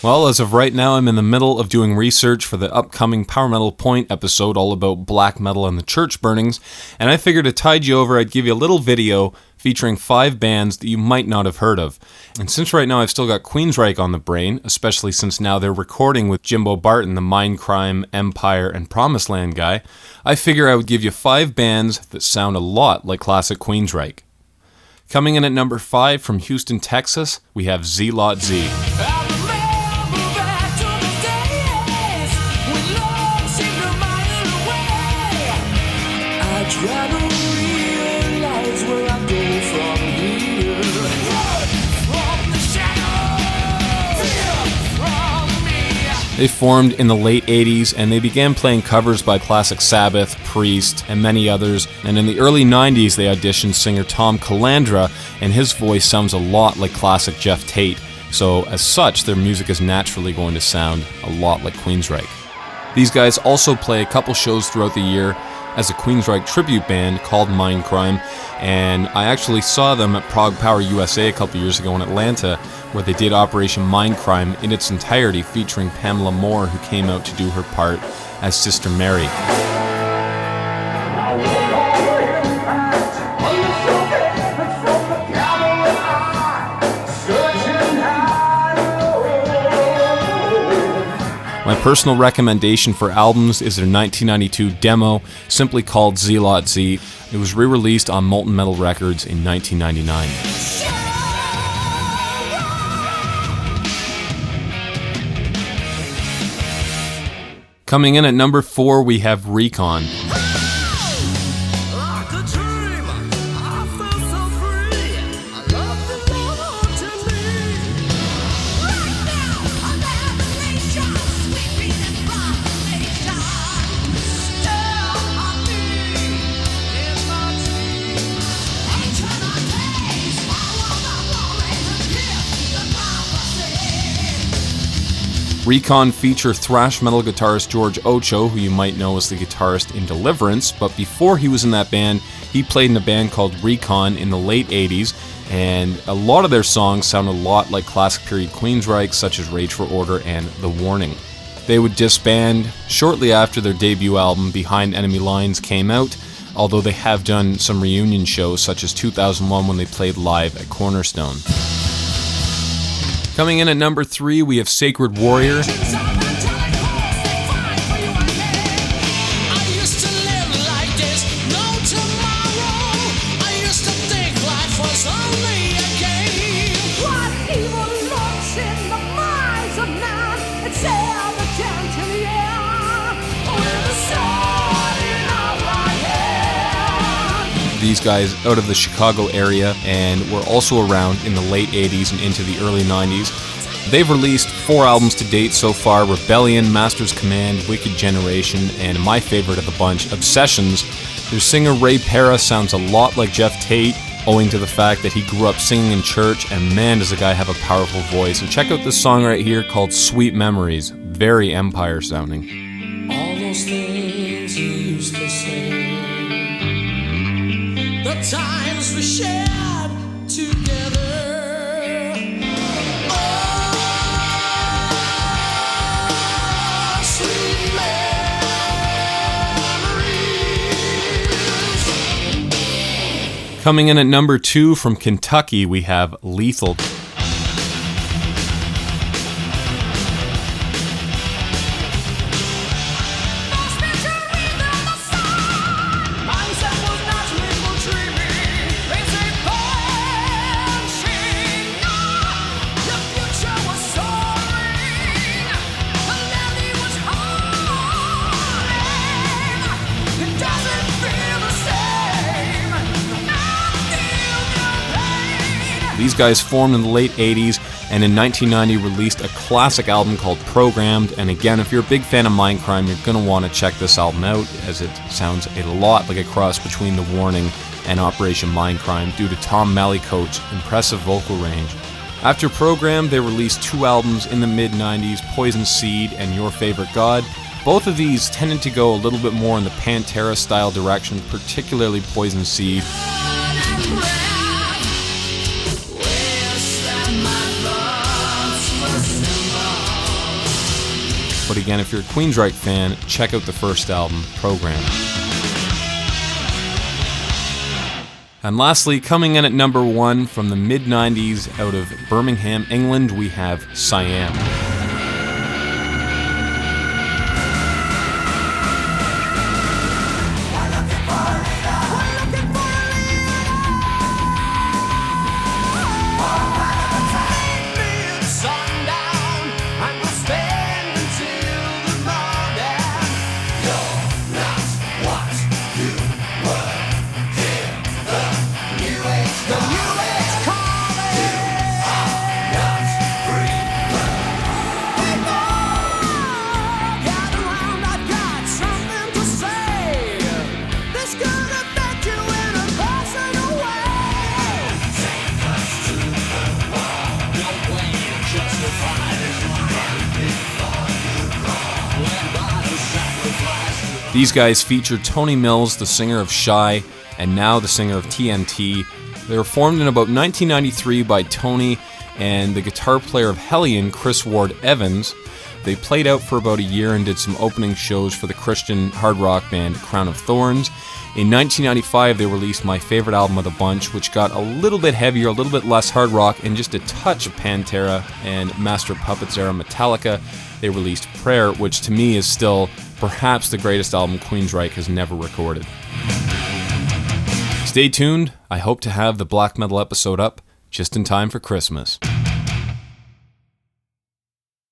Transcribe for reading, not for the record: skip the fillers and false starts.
Well, as of right now, I'm in the middle of doing research for the upcoming Power Metal Point episode all about black metal and the church burnings, and I figured to tide you over, I'd give you a little video featuring 5 bands that you might not have heard of. And since right now I've still got Queensryche on the brain, especially since now they're recording with Jimbo Barton, the Mindcrime, Empire, and Promised Land guy, I figure I would give you 5 bands that sound a lot like classic Queensryche. Coming in at number 5 from Houston, Texas, we have Zlot Z. They formed in the late 80s and they began playing covers by classic Sabbath, Priest, and many others. And in the early 90s they auditioned singer Tom Calandra, and his voice sounds a lot like classic Jeff Tate. So as such, their music is naturally going to sound a lot like Queensryche. These guys also play a couple shows throughout the year as a Queensryche tribute band called Mindcrime, and I actually saw them at Prog Power USA a couple years ago in Atlanta, where they did Operation Mindcrime in its entirety, featuring Pamela Moore, who came out to do her part as Sister Mary. My personal recommendation for albums is their 1992 demo, simply called Zlot Z. It was re-released on Molten Metal Records in 1999. Coming in at number 4, we have Recon. Recon feature thrash metal guitarist George Ocho, who you might know as the guitarist in Deliverance, but before he was in that band, he played in a band called Recon in the late 80s, and a lot of their songs sound a lot like classic period Queensryche, such as Rage for Order and The Warning. They would disband shortly after their debut album Behind Enemy Lines came out, although they have done some reunion shows, such as 2001 when they played live at Cornerstone. Coming in at number 3, we have Sacred Warrior. These guys out of the Chicago area and were also around in the late 80s and into the early 90s. They've released 4 albums to date so far: Rebellion, Master's Command, Wicked Generation, and my favorite of the bunch, Obsessions. Their singer Ray Parra sounds a lot like Jeff Tate, owing to the fact that he grew up singing in church, and man does the guy have a powerful voice. And check out this song right here called Sweet Memories, very Empire sounding. All those things you used to say, the times we shared together. Oh, sweet memories. Coming in at number 2 from Kentucky, we have Lethal. These guys formed in the late 80s and in 1990 released a classic album called Programmed. And again, if you're a big fan of Mindcrime, you're going to want to check this album out, as it sounds a lot like a cross between The Warning and Operation Mindcrime due to Tom Mallicoat's impressive vocal range. After Programmed, they released 2 albums in the mid-90s, Poison Seed and Your Favorite God. Both of these tended to go a little bit more in the Pantera-style direction, particularly Poison Seed. But again, if you're a Queensryche fan, check out the first album, Program. And lastly, coming in at number 1 from the mid-90s out of Birmingham, England, we have Cyan. These guys feature Tony Mills, the singer of Shy, and now the singer of TNT. They were formed in about 1993 by Tony and the guitar player of Hellion, Chris Ward Evans. They played out for about a year and did some opening shows for the Christian hard rock band Crown of Thorns. In 1995, they released my favorite album of the bunch, which got a little bit heavier, a little bit less hard rock, and just a touch of Pantera and Master of Puppets era Metallica. They released Prayer, which to me is still perhaps the greatest album Queensryche has never recorded. Stay tuned. I hope to have the black metal episode up just in time for Christmas.